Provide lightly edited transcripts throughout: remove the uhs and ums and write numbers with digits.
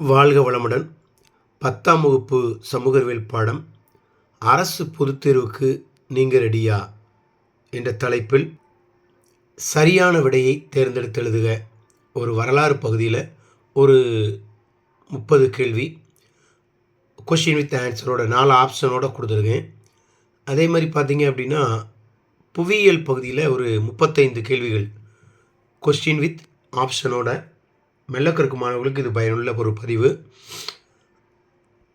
வாழ்க வளமுடன். 10ஆம் வகுப்பு சமூக அறிவியல் பாடம் அரசு பொதுத் தேர்வுக்கு நீங்கள் ரெடியா என்ற தலைப்பில் சரியான விடையை தேர்ந்தெடுத்து எழுதுக. ஒரு வரலாறு பகுதியில் ஒரு 30 கேள்வி கொஷின் வித் ஆன்சரோட 4 ஆப்ஷனோட கொடுத்துருக்கேன். அதே மாதிரி பார்த்தீங்க அப்படின்னா புவியியல் பகுதியில் ஒரு 35 கேள்விகள் கொஸ்டின் வித் ஆப்ஷனோட மெல்லக்கருக்கு மாணவர்களுக்கு இது பயனுள்ள ஒரு பதிவு.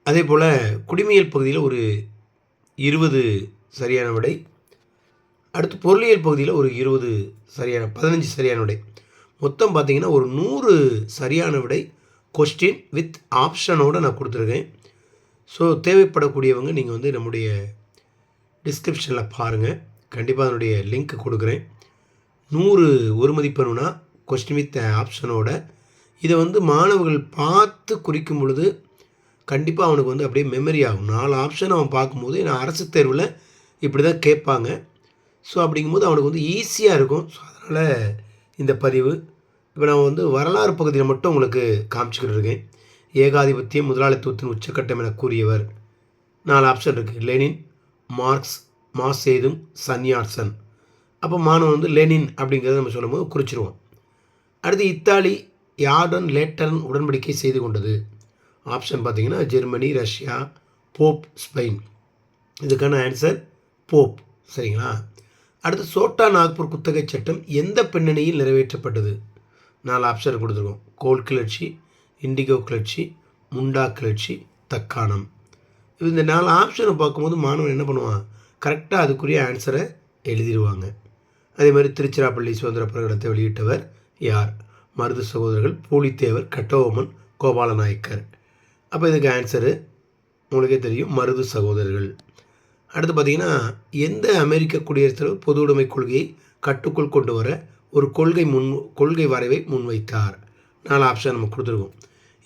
அதே போல் குடிமையியல் பகுதியில் ஒரு 20 சரியான விடை, அடுத்து பொருளியல் பகுதியில் ஒரு 15 சரியான விடை, மொத்தம் பார்த்திங்கன்னா ஒரு 100 சரியான விடை கொஸ்டின் வித் ஆப்ஷனோடு நான் கொடுத்துருக்கேன். ஸோ தேவைப்படக்கூடியவங்க நீங்கள் வந்து நம்முடைய டிஸ்கிரிப்ஷனில் பாருங்கள், கண்டிப்பாக அதனுடைய லிங்க் கொடுக்குறேன். 100 ஒரு மதிப்பெண்ணுனா கொஸ்டின் வித் ஆப்ஷனோட இதை வந்து மாணவர்கள் பார்த்து குறிக்கும் பொழுது கண்டிப்பாக அவனுக்கு வந்து அப்படியே மெமரி ஆகும். 4 ஆப்ஷன் அவன் பார்க்கும்போது நான் அரசு தேர்வில் இப்படி தான் கேட்பாங்க. ஸோ அப்படிங்கும்போது அவனுக்கு வந்து ஈஸியாக இருக்கும். ஸோ அதனால் இந்த பதிவு இப்போ நான் வந்து வரலாறு பகுதியில் மட்டும் உங்களுக்கு காமிச்சிக்கிட்டு இருக்கேன். ஏகாதிபத்தியம் முதலாளித்துவத்தின் உச்சக்கட்டம் என கூறியவர் 4 ஆப்ஷன் இருக்குது. Lenin, Marx, Mao Zedong, Sun Yat sen. அப்போ மாணவன் வந்து லெனின் அப்படிங்கிறத நம்ம சொல்லும் போது குறிச்சிருவோம். அடுத்து இத்தாலி யாருடன் லேட்டரன் உடன்படிக்கை செய்து கொண்டது? ஆப்ஷன் பார்த்திங்கன்னா ஜெர்மனி, ரஷ்யா, போப், ஸ்பெயின். இதுக்கான ஆன்சர் போப். சரிங்களா? அடுத்து சோட்டா நாக்பூர் குத்தகை சட்டம் எந்த பின்னணியில் நிறைவேற்றப்பட்டது? 4 ஆப்ஷன் கொடுத்துருக்கோம். கோல் கிளர்ச்சி, இண்டிகோ கிளர்ச்சி, முண்டா கிளர்ச்சி, தக்காணம். இந்த 4 ஆப்ஷனை பார்க்கும்போது மாணவன் என்ன பண்ணுவான், கரெக்டாக அதுக்குரிய ஆன்சரை எழுதிடுவாங்க. அதே மாதிரி திருச்சிராப்பள்ளி சுதந்திர பிரகடனத்தை வெளியிட்டவர் யார்? மருது சகோதரர்கள், பூலித்தேவர், கட்டபொம்மன், கோபாலநாயக்கர். அப்போ இதுக்கு ஆன்சரு உங்களுக்கே தெரியும், மருது சகோதரர்கள். அடுத்து பார்த்திங்கன்னா எந்த அமெரிக்க குடியரசுத் தலைவர் பொது உடைமை கொள்கையை கட்டுக்குள் கொண்டு வர ஒரு கொள்கை வரைவை முன்வைத்தார்? 4 ஆப்ஷன் நம்ம கொடுத்துருக்கோம்.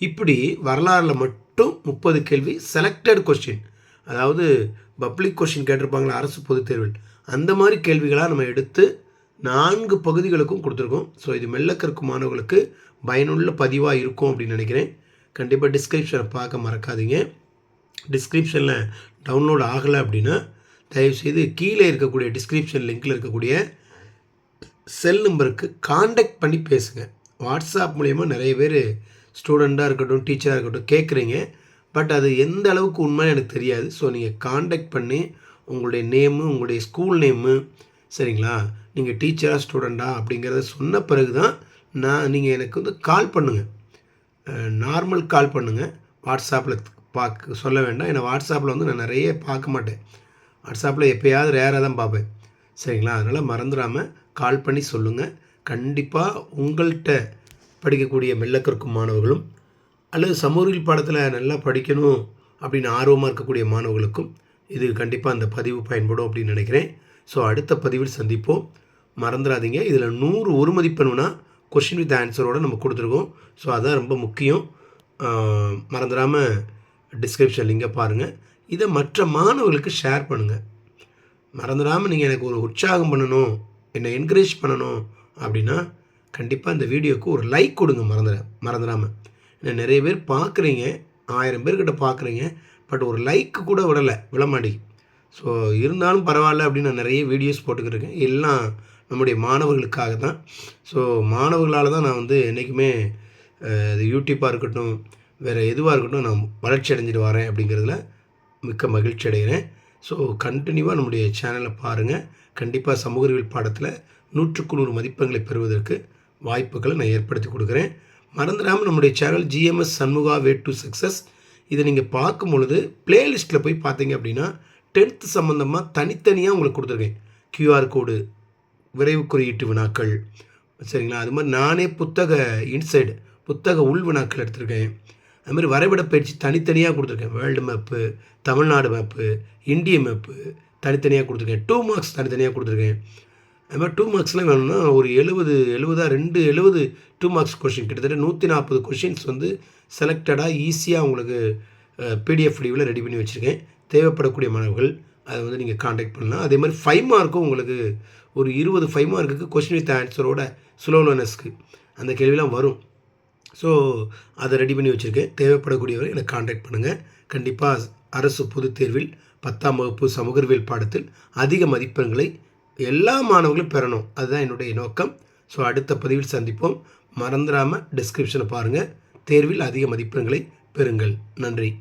இப்படி வரலாறில் மட்டும் 30 கேள்வி செலக்டட் கொஸ்டின், அதாவது பப்ளிக் கொஸ்டின் கேட்டிருப்பாங்களா அரசு பொதுத் தேர்வில், அந்த மாதிரி கேள்விகளாக நம்ம எடுத்து 4 பகுதிகளுக்கும் கொடுத்துருக்கோம். ஸோ இது மெல்லக்கருக்கு மாணவர்களுக்கு பயனுள்ள பதிவாக இருக்கும் அப்படின்னு நினைக்கிறேன். கண்டிப்பாக டிஸ்கிரிப்ஷனை பார்க்க மறக்காதீங்க. டிஸ்கிரிப்ஷனில் டவுன்லோட் ஆகலை அப்படின்னா தயவுசெய்து கீழே இருக்கக்கூடிய டிஸ்கிரிப்ஷன் லிங்கில் இருக்கக்கூடிய செல் நம்பருக்கு காண்டாக்ட் பண்ணி பேசுங்க. வாட்ஸ்அப் மூலயமா நிறைய பேர் ஸ்டூடெண்ட்டாக இருக்கட்டும், டீச்சராக இருக்கட்டும் கேட்குறீங்க. பட் அது எந்த அளவுக்கு உண்மைன்னு எனக்கு தெரியாது. ஸோ நீங்கள் காண்டாக்ட் பண்ணி உங்களுடைய நேமு, உங்களுடைய ஸ்கூல் நேமு, சரிங்களா, நீங்கள் டீச்சராக ஸ்டூடெண்ட்டா அப்படிங்கிறத சொன்ன பிறகு தான் நீங்கள் எனக்கு வந்து கால் பண்ணுங்கள். நார்மல் கால் பண்ணுங்கள். வாட்ஸ்அப்பில் சொல்ல வேண்டாம். ஏன்னா வாட்ஸ்அப்பில் வந்து நான் நிறைய பார்க்க மாட்டேன். வாட்ஸ்அப்பில் எப்போயாவது ரேராக தான் பார்ப்பேன். சரிங்களா? அதனால் மறந்துடாமல் கால் பண்ணி சொல்லுங்கள். கண்டிப்பாக உங்கள்கிட்ட படிக்கக்கூடிய மெல்லக்கற்கும் மாணவர்களும் அல்லது சமூக பாடத்தில் நல்லா படிக்கணும் அப்படின்னு ஆர்வமாக இருக்கக்கூடிய மாணவர்களுக்கும் இது கண்டிப்பாக அந்த பதிவு பயன்படும் அப்படின்னு நினைக்கிறேன். ஸோ அடுத்த பதிவில் சந்திப்போம். மறந்துடாதீங்க, இதில் 100 ஒரு மதிப்பெண்ணுனா கொஷின் வித் ஆன்சரோடு நம்ம கொடுத்துருக்கோம். ஸோ அதுதான் ரொம்ப முக்கியம். மறந்துடாமல் டிஸ்கிரிப்ஷன் லிங்கை பாருங்கள். இதை மற்ற மாணவர்களுக்கு ஷேர் பண்ணுங்கள். மறந்துடாமல் நீங்கள் எனக்கு ஒரு உற்சாகம் பண்ணணும், என்னை என்கரேஜ் பண்ணணும் அப்படின்னா கண்டிப்பாக இந்த வீடியோவுக்கு ஒரு லைக் கொடுங்க. மறந்துடாமல். ஏன்னா நிறைய பேர் பார்க்குறீங்க, 1000 பேர்கிட்ட பார்க்குறீங்க, பட் ஒரு லைக்கு கூட விட மாட்டேங்குது. ஸோ இருந்தாலும் பரவாயில்ல அப்படின்னு நான் நிறைய வீடியோஸ் போட்டுக்கிட்டு இருக்கேன். எல்லாம் நம்முடைய மாணவர்களுக்காக தான். ஸோ மாணவர்களால் தான் நான் வந்து என்றைக்குமே இது யூடியூப்பாக இருக்கட்டும், வேறு எதுவாக இருக்கட்டும், நான் வளர்ச்சி அடைஞ்சிட்டு வரேன் அப்படிங்கிறதுல மிக்க மகிழ்ச்சி அடைகிறேன். ஸோ கண்டினியூவாக நம்முடைய சேனலை பாருங்கள். கண்டிப்பாக சமூக அறிவியல் பாடத்தில் 100க்கு 100 மதிப்பெண்களை பெறுவதற்கு வாய்ப்புகளை நான் ஏற்படுத்தி கொடுக்குறேன். மறந்துடாமல் நம்முடைய channel GMS Shanmuga way to success. இதை நீங்கள் பார்க்கும் பொழுது ப்ளேலிஸ்ட்டில் போய் பார்த்தீங்க அப்படின்னா 10th சம்மந்தமாக தனித்தனியாக உங்களுக்கு கொடுத்துருக்கேன். QR கோடு, விரைவு குறியீட்டு வினாக்கள், சரிங்களா? அது மாதிரி நானே புத்தக உள் வினாக்கள் எடுத்திருக்கேன். அது மாதிரி வரைபட பயிற்சி தனித்தனியாக கொடுத்துருக்கேன். வேர்ல்டு மேப்பு, தமிழ்நாடு மேப்பு, இந்திய மேப்பு தனித்தனியாக கொடுத்துருக்கேன். 2 மார்க்ஸ் தனித்தனியாக கொடுத்துருக்கேன். அது மாதிரி 2 மார்க்ஸ்லாம் வேணும்னா ஒரு 70 2 மார்க்ஸ் கொஷின், கிட்டத்தட்ட 140 கொஷின்ஸ் வந்து செலக்டடாக ஈஸியாக உங்களுக்கு PDF வடிவில் ரெடி பண்ணி வச்சுருக்கேன். தேவைப்படக்கூடிய மாணவர்கள் அதை வந்து நீங்கள் காண்டாக்ட் பண்ணலாம். அதே மாதிரி 5 மார்க்கும் உங்களுக்கு ஒரு 20 5 மார்க்குக்கு கொஸ்டின் வித் ஆன்சரோட ஸ்லோனஸ்க்கு அந்த கேள்விலாம் வரும். ஸோ அதை ரெடி பண்ணி வச்சுருக்கேன். தேவைப்படக்கூடியவரை எனக்கு கான்டாக்ட் பண்ணுங்கள். கண்டிப்பாக அரசு பொதுத் தேர்வில் 10ஆம் வகுப்பு சமூக அறிவியல் பாடத்தில் அதிக மதிப்பெண்களை எல்லா மாணவர்களும் பெறணும். அதுதான் என்னுடைய நோக்கம். ஸோ அடுத்த பதிவில் சந்திப்போம். மறந்துடாமல் டிஸ்கிரிப்ஷனை பாருங்கள். தேர்வில் அதிக மதிப்பெண்களை பெறுங்கள். நன்றி.